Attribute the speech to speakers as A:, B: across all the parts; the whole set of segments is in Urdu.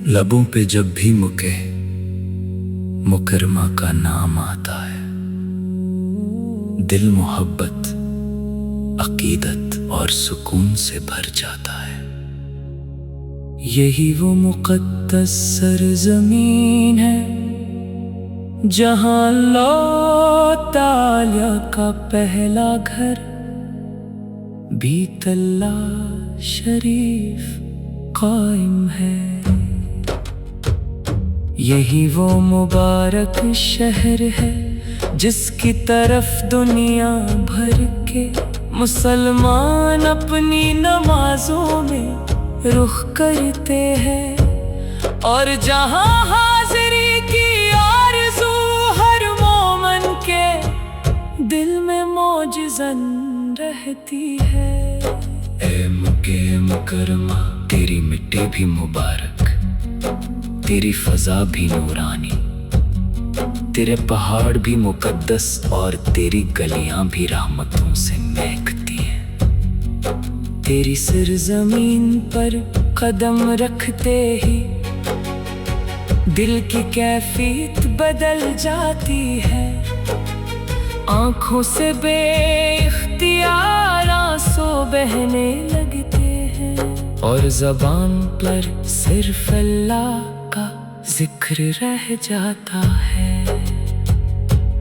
A: لبوں پہ جب بھی مکرمہ کا نام آتا ہے، دل محبت، عقیدت اور سکون سے بھر جاتا ہے۔ یہی وہ مقدس سرزمین ہے جہاں اللہ تعالیٰ کا پہلا گھر بیت اللہ شریف قائم ہے۔ یہی وہ مبارک شہر ہے جس کی طرف دنیا بھر کے مسلمان اپنی نمازوں میں رخ کرتے ہیں، اور جہاں حاضری کی آرزو ہر مومن کے دل میں معجزاً رہتی ہے۔ اے مکہ مکرمہ، تیری مٹی بھی مبارک، تیری فضا بھی نورانی، تیرے پہاڑ بھی مقدس اور تیری گلیاں بھی رحمتوں سے مہکتی ہیں۔ تیری سرزمین پر قدم رکھتے ہی دل کی کیفیت بدل جاتی ہے، آنکھوں سے بے اختیار آنسو بہنے لگتے ہیں، اور زبان پر صرف اللہ کا ذکر رہ جاتا ہے۔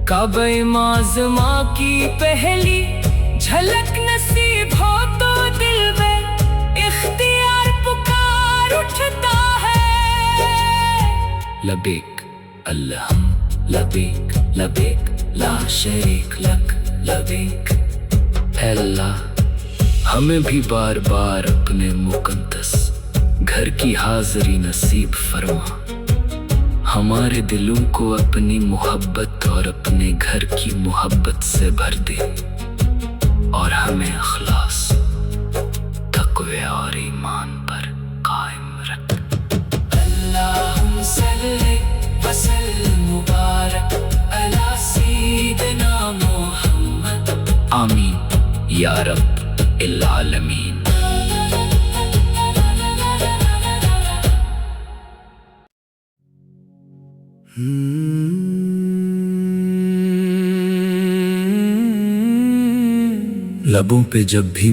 A: کعبہ معظمہ کی پہلی جھلک نصیب ہو تو دل میں اختیار پکار اٹھتا ہے۔ لبیک اللہم لبیک، لبیک لا شریک لک، لبیک۔ اے اللہ، ہمیں بھی بار بار اپنے مقدس گھر کی حاضری نصیب فرما، ہمارے دلوں کو اپنی محبت اور اپنے گھر کی محبت سے بھر دے، اور ہمیں اخلاص، تقوی اور ایمان پر قائم رکھ۔ اللہم صلی وسلم مبارک علی سیدنا محمد، آمین یا رب العالمین۔ لبوں پہ جب بھی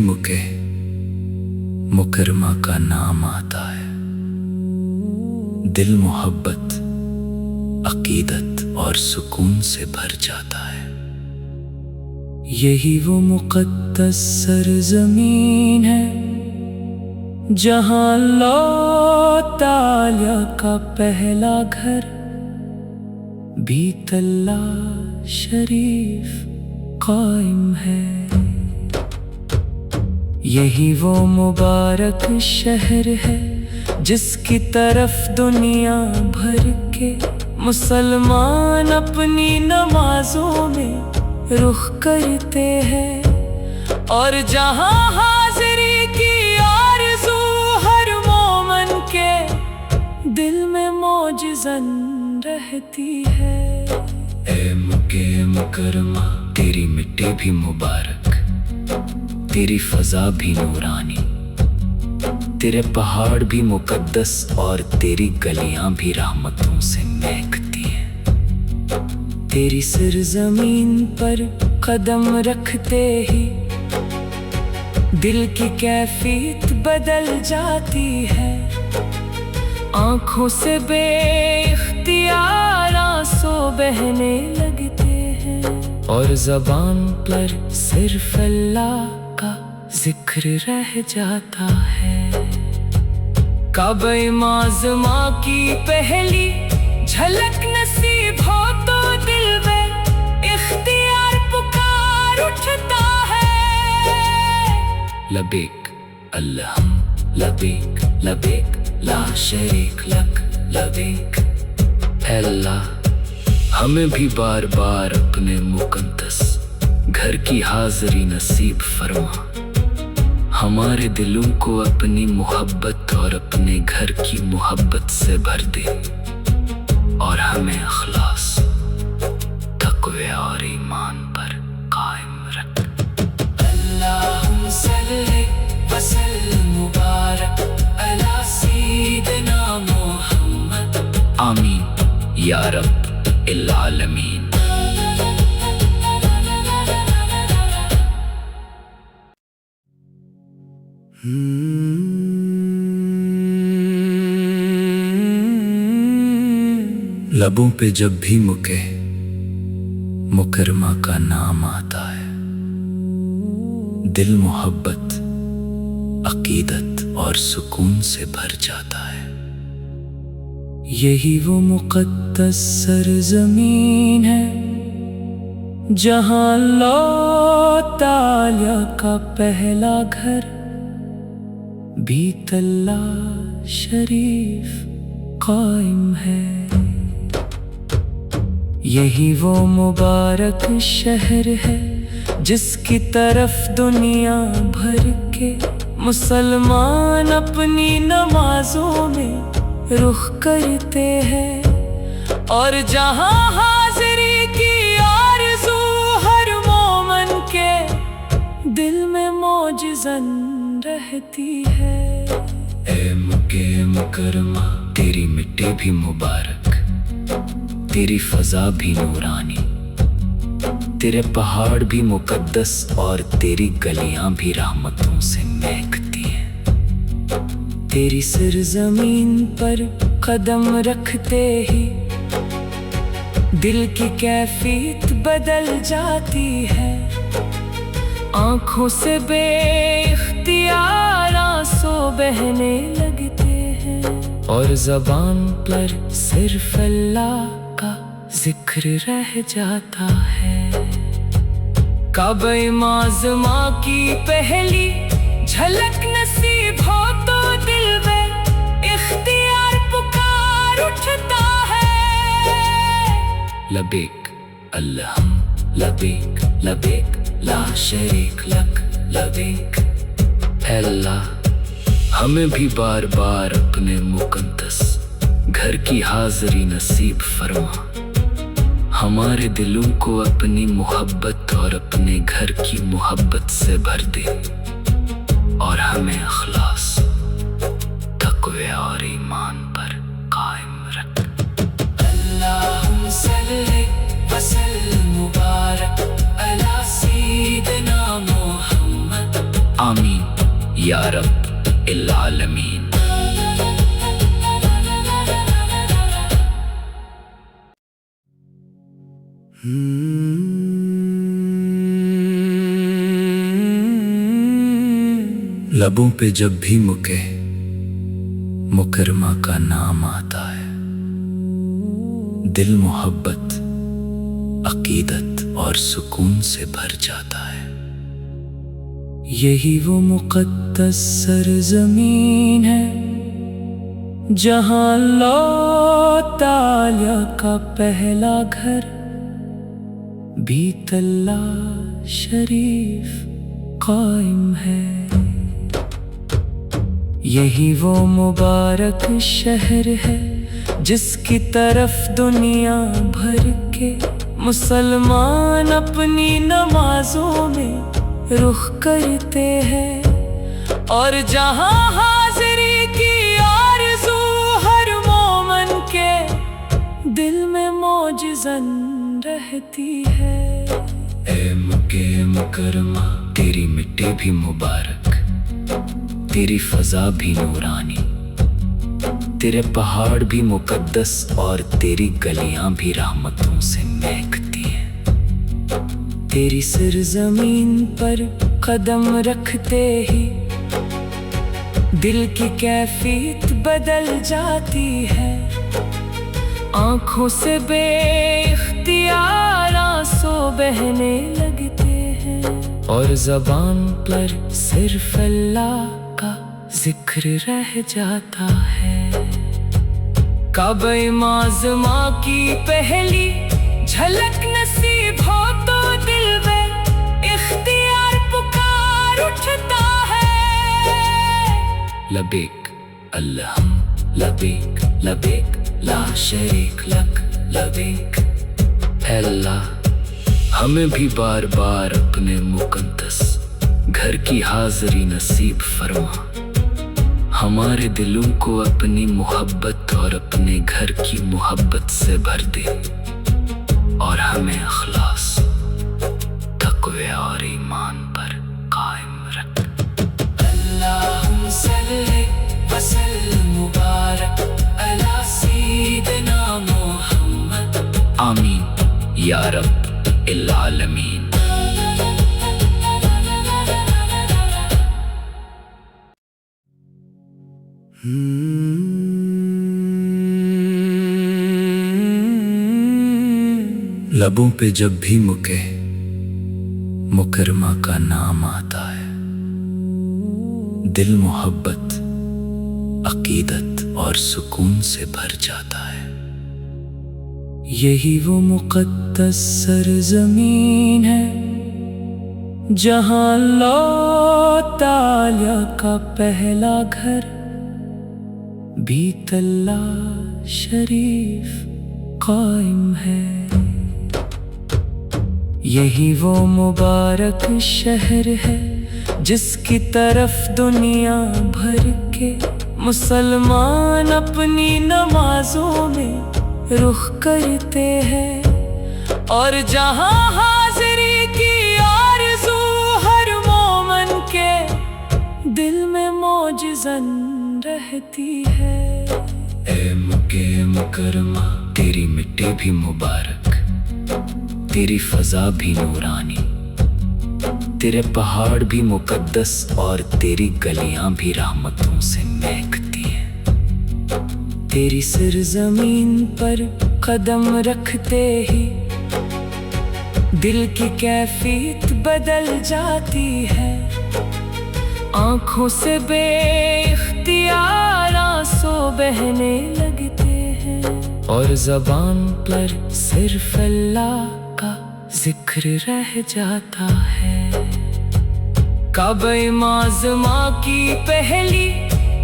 A: مکرمہ کا نام آتا ہے، دل محبت، عقیدت اور سکون سے بھر جاتا ہے۔ یہی وہ مقدس سرزمین ہے جہاں اللہ تعالیٰ کا پہلا گھر بیت اللہ شریف قائم ہے۔ یہی وہ مبارک شہر ہے جس کی طرف دنیا بھر کے مسلمان اپنی نمازوں میں رخ کرتے ہیں، اور جہاں حاضری کی آرزو ہر مومن کے دل میں معجزاً رہتی ہے۔ اے مکہ مکرمہ، تیری مٹی بھی مبارک، تیری فضا بھی نورانی، تیرے پہاڑ بھی مقدس اور تیری گلیاں بھی رحمتوں سے مہکتی ہیں۔ تیری سرزمین پر قدم رکھتے ہی دل کی کیفیت بدل جاتی ہے، آنکھوں سے بے اختیار آنسو بہنے لگتے ہیں، اور زبان پر صرف اللہ کا ذکر رہ جاتا ہے۔ کعبہ معظمہ کی پہلی جھلک نصیب ہو تو دل میں اختیار پکار اٹھتا ہے۔ لبیک اللہم لبیک، لبیک لا شریک لک، لبیک۔ اے اللہ، ہمیں بھی بار بار اپنے مقدس گھر کی حاضری نصیب فرما، ہمارے دلوں کو اپنی محبت اور اپنے گھر کی محبت سے بھر دے، اور ہمیں اخلاص، تقوی اور ایمان پر قائم رکھ۔ اللہ یا رب العالمین۔ لبوں پہ جب بھی مکرمہ کا نام آتا ہے، دل محبت، عقیدت اور سکون سے بھر جاتا ہے۔ یہی وہ مقدس سرزمین ہے جہاں اللہ تعالیٰ کا پہلا گھر بیت اللہ شریف قائم ہے۔ یہی وہ مبارک شہر ہے جس کی طرف دنیا بھر کے مسلمان اپنی نمازوں میں رخ کرتے ہیں، اور جہاں حاضری کی آرزو ہر مومن کے دل میں معجزن رہتی ہے۔ اے مکہ مکرمہ، تیری مٹی بھی مبارک، تیری فضا بھی نورانی، تیرے پہاڑ بھی مقدس اور تیری گلیاں بھی رحمتوں سے مہکتی ہیں۔ تیری سرزمین پر قدم رکھتے ہی دل کی کیفیت بدل جاتی ہے، آنکھوں سے بے اختیار آنسو بہنے لگتے ہیں، اور زبان پر صرف اللہ کا ذکر رہ جاتا ہے۔ کعبہ معظمہ کی پہلی جھلک نصیب ہو تو دل میں اختیار پکار اٹھتا ہے۔ لبیک اللہم لبیک لبیک لا شریک لک لبیک۔ اے اللہ، ہمیں بھی بار بار اپنے مقدس گھر کی حاضری نصیب فرما، ہمارے دلوں کو اپنی محبت اور اپنے گھر کی محبت سے بھر دے، اور ہمیں اخلاص، تقوی اور ایمان پر قائم رکھ۔ اللہم صلی وسلم مبارک علی سیدنا محمد، آمین یا رب العالمین۔ لبوں پہ جب بھی مکرمہ کا نام آتا ہے، دل محبت، عقیدت اور سکون سے بھر جاتا ہے۔ یہی وہ مقدس سرزمین ہے جہاں اللہ تعالیٰ کا پہلا گھر بیت اللہ شریف قائم ہے۔ یہی وہ مبارک شہر ہے جس کی طرف دنیا بھر کے مسلمان اپنی نمازوں میں رخ کرتے ہیں، اور جہاں حاضری کی آرزو ہر مومن کے دل میں معجزن رہتی ہے۔ اے مکہ مکرمہ، تیری مٹی بھی مبارک، تیری فضا بھی نورانی، تیرے پہاڑ بھی مقدس اور تیری گلیاں بھی رحمتوں سے مہکتی ہیں۔ تیری سرزمین پر قدم رکھتے ہی دل کی کیفیت بدل جاتی ہے، آنکھوں سے بے اختیار آنسو بہنے لگتے ہیں، اور زبان پر صرف اللہ کا ذکر رہ جاتا ہے۔ کعبہ معظمہ کی پہلی جھلک نصیب ہو تو دل میں اختیار پکار اٹھتا ہے۔ لبیک اللہم لبیک لبیک لا شریک لک لبیک۔ اے اللہ، ہمیں بھی بار بار اپنے مقدس گھر کی حاضری نصیب فرما، ہمارے دلوں کو اپنی محبت اور اپنے گھر کی محبت سے بھر دے، اور ہمیں اخلاص، تقوی اور ایمان پر قائم رکھ۔ اللہم صلی وسلم مبارک علی سیدنا محمد، آمین یا رب العالمین۔ لبوں پہ جب بھی مکرمہ کا نام آتا ہے، دل محبت، عقیدت اور سکون سے بھر جاتا ہے۔ یہی وہ مقدس سرزمین ہے جہاں اللہ تعالیٰ کا پہلا گھر بیت اللہ شریف قائم ہے۔ یہی وہ مبارک شہر ہے جس کی طرف دنیا بھر کے مسلمان اپنی نمازوں میں رخ کرتے ہیں، اور جہاں حاضری کی آرزو ہر مومن کے دل میں معجزن رہتی ہے۔ اے مکہ مکرمہ، تیری مٹی بھی مبارک، تیری فضا بھی نورانی، تیرے پہاڑ بھی مقدس اور تیری گلیاں بھی رحمتوں سے مہکتی ہیں۔ تیری سرزمین پر قدم رکھتے ہی دل کی کیفیت بدل جاتی ہے، آنکھوں سے بے اختیار آنسو بہنے لگتے ہیں، اور زبان پر صرف اللہ کا ذکر رہ جاتا ہے۔ کعبہ معظمہ کی پہلی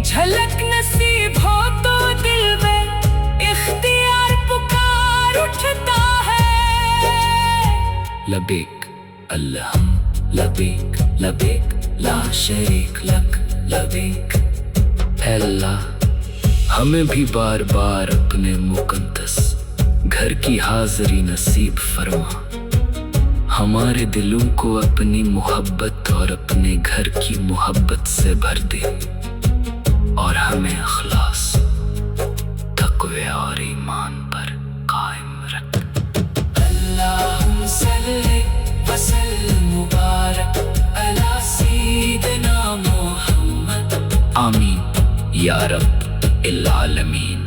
A: جھلک نصیب ہو تو دل میں اختیار پکار اٹھتا ہے۔ لبیک اللہم لبیک، لبیک لا شریک لک، لبیک۔ اے اللہ، ہمیں بھی بار بار اپنے مقدس گھر کی حاضری نصیب فرما، ہمارے دلوں کو اپنی محبت اور اپنے گھر کی محبت سے بھر دے، اور ہمیں اخلاص، تقوی اور ایمان پر قائم رکھ۔ اللہم صلی وسلم مبارک علی سیدنا محمد، آمین یا رب العالمین۔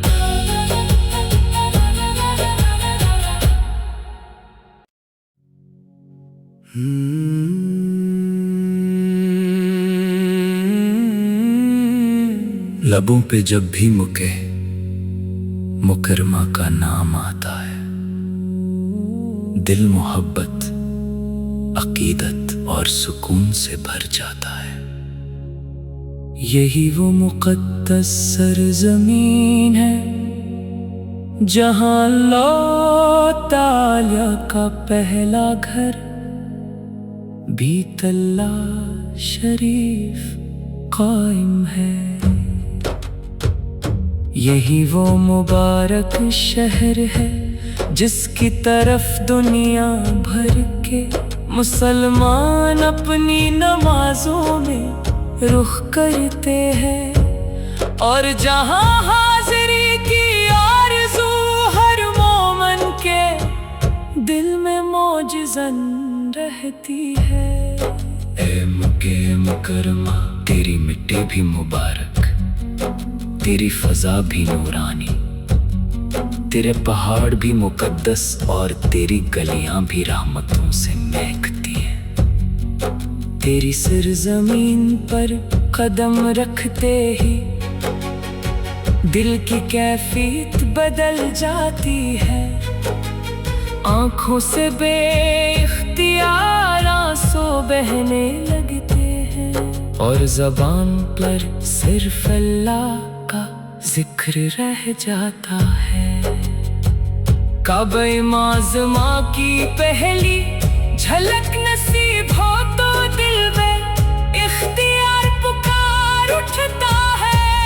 A: لبوں پہ جب بھی مکرمہ کا نام آتا ہے، دل محبت، عقیدت اور سکون سے بھر جاتا ہے۔ یہی وہ مقدس سرزمین ہے جہاں اللہ تعالیٰ کا پہلا گھر بیت اللہ شریف قائم ہے۔ یہی وہ مبارک شہر ہے جس کی طرف دنیا بھر کے مسلمان اپنی نمازوں میں رخ کرتے ہیں، اور جہاں حاضری کی آرزو ہر مومن کے دل میں معجزن رہتی ہے۔ اے مکہ مکرمہ، تیری مٹی بھی مبارک، تیری فضا بھی نورانی، تیرے پہاڑ بھی مقدس اور تیری گلیاں بھی رحمتوں سے مہکتی ہیں۔ تیری سرزمین پر قدم رکھتے ہی دل کی کیفیت بدل جاتی ہے، آنکھوں سے بے اختیار آنسو بہنے لگتے ہیں، اور زبان پر صرف اللہ کا ذکر رہ جاتا ہے۔ کعبہ معظمہ کی پہلی جھلک نصیب ہو تو دل میں اختیار پکار اٹھتا ہے۔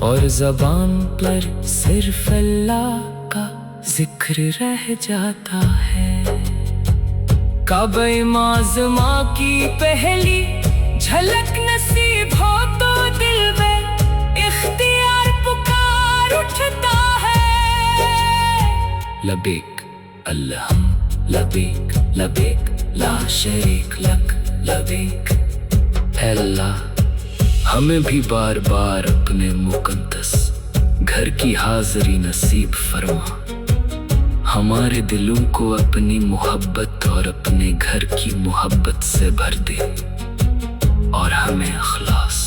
A: اور زبان پر صرف اللہ کا ذکر رہ جاتا ہے۔ کعبہ معظمہ کی پہلی جھلک نصیب ہو تو دل میں اختیار پکار اٹھتا ہے۔ لبیک اللہم لبیک لبیک لا شریک لک لبیک۔ اے اللہ ہمیں بھی بار بار اپنے مقدس گھر کی حاضری نصیب فرما، ہمارے دلوں کو اپنی محبت اور اپنے گھر کی محبت سے بھر دے، اور ہمیں اخلاص،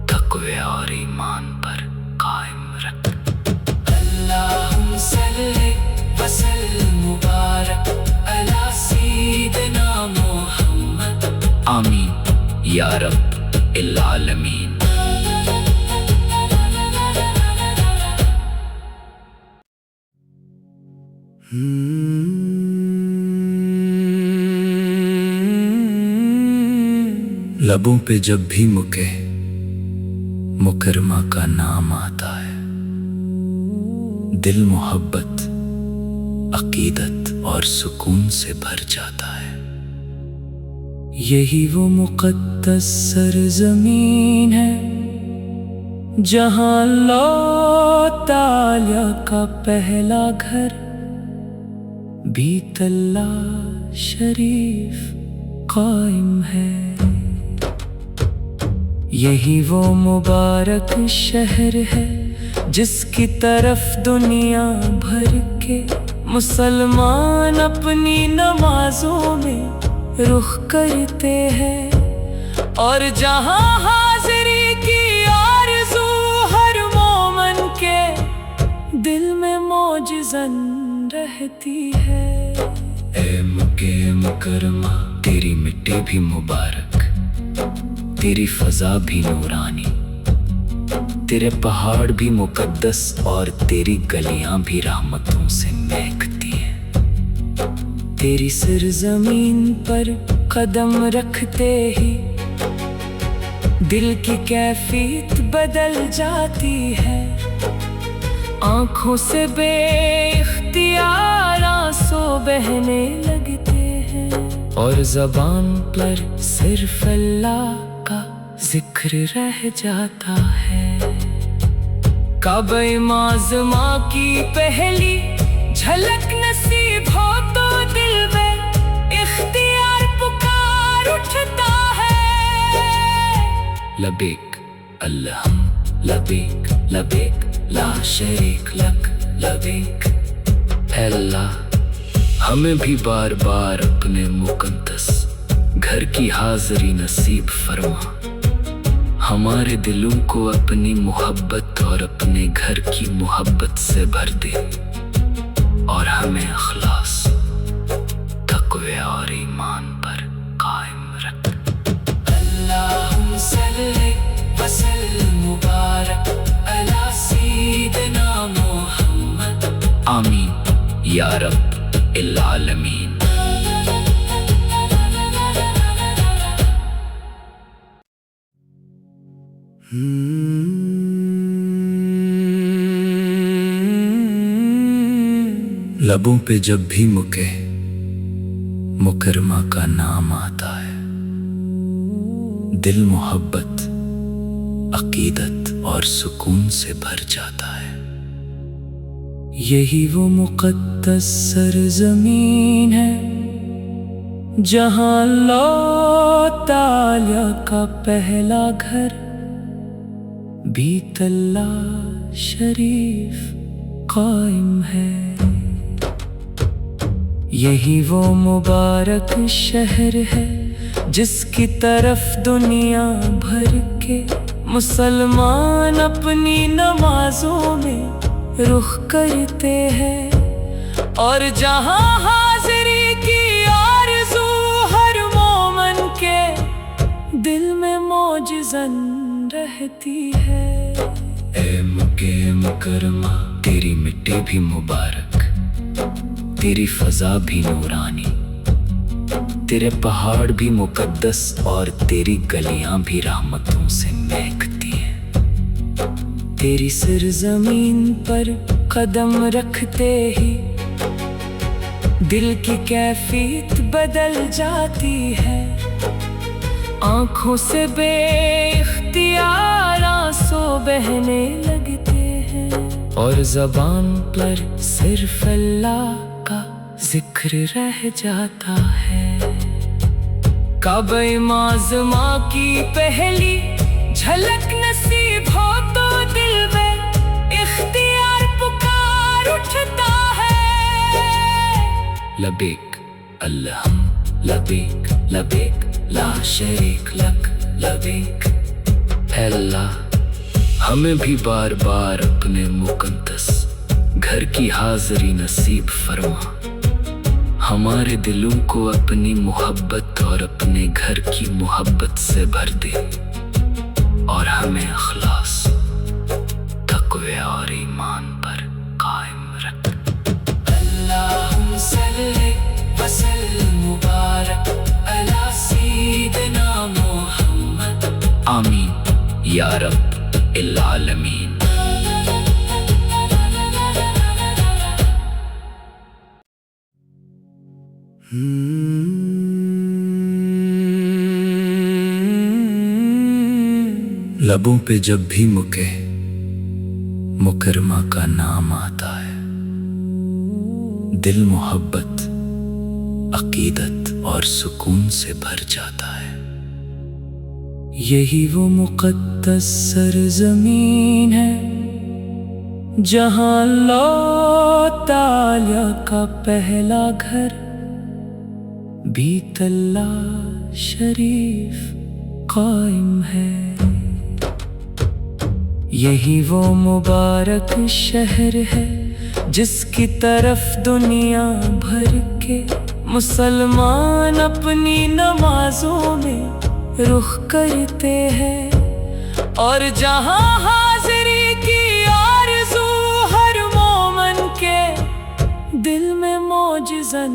A: تقوی اور ایمان پر قائم رکھ۔ اللہم صلی وسلم مبارک علی سیدنا محمد، آمین یا رب العالمین۔ لبوں پہ جب بھی مکرمہ کا نام آتا ہے، دل محبت، عقیدت اور سکون سے بھر جاتا ہے۔ یہی وہ مقدس سرزمین ہے جہاں اللہ تعالیٰ کا پہلا گھر بیت اللہ شریف قائم ہے۔ یہی وہ مبارک شہر ہے جس کی طرف دنیا بھر کے مسلمان اپنی نمازوں میں رخ کرتے ہیں، اور جہاں حاضری کی آرزو ہر مومن کے دل میں معجزاً رہتی ہے۔ اے مکہ مکرمہ تیری مٹی بھی مبارک، تیری فضا بھی نورانی، تیرے پہاڑ بھی مقدس اور تیری گلیاں بھی رحمتوں سے مہکتی ہیں۔ تیری سرزمین پر قدم رکھتے ہی دل کی کیفیت بدل جاتی ہے، آنکھوں سے بے اختیار آنسو بہنے لگتے ہیں، اور زبان پر صرف اللہ کا ذکر رہ جاتا ہے۔ کعبہ معظمہ کی پہلی جھلک نصیب ہو تو دل میں اختیار پکار اٹھتا ہے۔ لبیک اللہم لبیک لبیک لا شریک لک لبیک۔ اے اللہ ہمیں بھی بار بار اپنے مقدس گھر کی حاضری نصیب فرما، ہمارے دلوں کو اپنی محبت اور اپنے گھر کی محبت سے بھر دے، اور ہمیں اخلاص، تقوی اور ایمان پر قائم رکھ۔ اللہم صلی وسلم مبارک علی سیدنا محمد، آمین یا رب العالمین۔ لبوں پہ جب بھی مکرمہ کا نام آتا ہے، دل محبت، عقیدت اور سکون سے بھر جاتا ہے۔ یہی وہ مقدس سرزمین ہے جہاں اللہ تعالیٰ کا پہلا گھر بیت اللہ شریف قائم ہے۔ یہی وہ مبارک شہر ہے جس کی طرف دنیا بھر کے مسلمان اپنی نمازوں میں رخ کرتے ہیں، اور جہاں حاضری کی آرزو ہر مومن کے دل میں معجزاً رہتی ہے۔ اے مکہ مکرمہ تیری مٹی بھی مبارک، تیری فضا بھی نورانی، تیرے پہاڑ بھی مقدس اور تیری گلیاں بھی رحمتوں سے مہکتی ہیں۔ تیری سرزمین پر قدم رکھتے ہی دل کی کیفیت بدل جاتی ہے، آنکھوں سے بے اختیار آنسو بہنے لگتے ہیں، اور زبان پر صرف اللہ کا ذکر رہ جاتا ہے۔ کعبہ معظمہ کی پہلی جھلک نصیب ہو تو دل میں اختیار پکار اٹھتا ہے۔ لبیک اللہم لبیک لبیک لا شریک لک لبیک۔ اے اللہ ہمیں بھی بار بار اپنے مقدس گھر کی حاضری نصیب فرما، ہمارے دلوں کو اپنی محبت اور اپنے گھر کی محبت سے بھر دے، اور ہمیں اخلاص، تقوی اور ایمان پر قائم رکھ۔ اللہم صلی وسلم مبارک علی سیدنا محمد، آمین یا رب العالمین۔ لبوں پہ جب بھی مکرمہ کا نام آتا ہے، دل محبت، عقیدت اور سکون سے بھر جاتا ہے۔ یہی وہ مقدس سرزمین ہے جہاں اللہ تعالیٰ کا پہلا گھر بیت اللہ شریف قائم ہے۔ یہی وہ مبارک شہر ہے جس کی طرف دنیا بھر کے مسلمان اپنی نمازوں میں رخ کرتے ہیں، اور جہاں حاضری کی آرزو ہر مومن کے دل میں معجزاً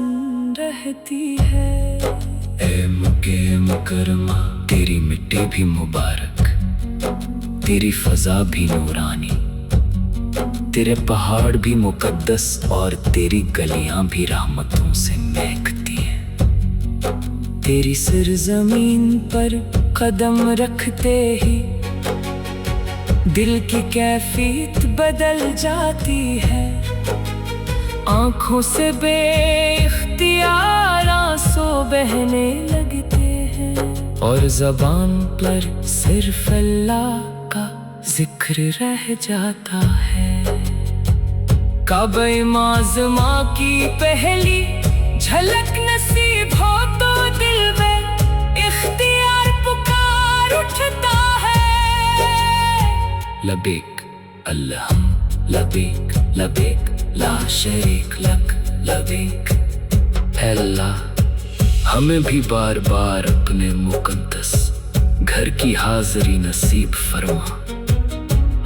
A: رہتی ہے۔ اے مکہ مکرمہ تیری مٹی بھی مبارک، تیری فضا بھی نورانی، تیرے پہاڑ بھی مقدس اور تیری گلیاں بھی رحمتوں سے مہکتی ہیں۔ تیری سرزمین پر قدم رکھتے ہی دل کی کیفیت بدل جاتی ہے، آنکھوں سے بے اختیار آنسو بہنے لگتے ہیں، اور زبان پر صرف اللہ کا ذکر رہ جاتا ہے۔ کعبہ معظمہ کی پہلی جھلک نصیب ہو تو دل میں اختیار پکار اٹھتا ہے۔ لبیک اللہم لبیک لبیک لا شریک لک لبیک۔ اے اللہ ہمیں بھی بار بار اپنے مقدس گھر کی حاضری نصیب فرما،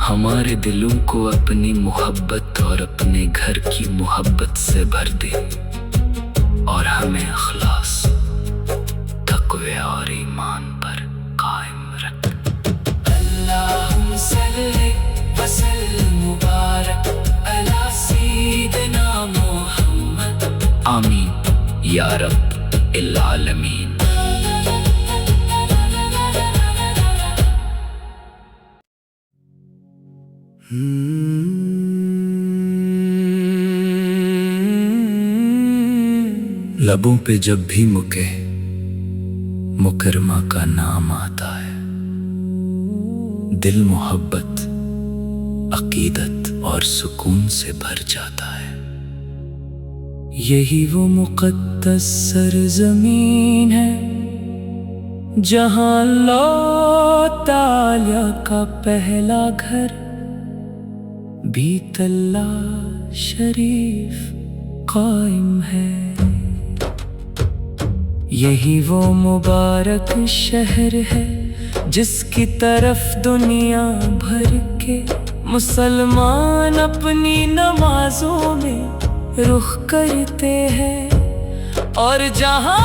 A: ہمارے دلوں کو اپنی محبت اور اپنے گھر کی محبت سے بھر دے، اور ہمیں اخلاص، تقوی اور ایمان پر قائم رکھ۔ اللہم صلی وسلم مبارک علی سیدنا محمد، آمین یا رب العالمین۔ لبوں پہ جب بھی مکرمہ کا نام آتا ہے، دل محبت، عقیدت اور سکون سے بھر جاتا ہے۔ یہی وہ مقدس سرزمین ہے جہاں اللہ تعالیٰ کا پہلا گھر بیت اللہ شریف قائم ہے۔ یہی وہ مبارک شہر ہے جس کی طرف دنیا بھر کے مسلمان اپنی نمازوں میں رخ کرتے ہیں، اور جہاں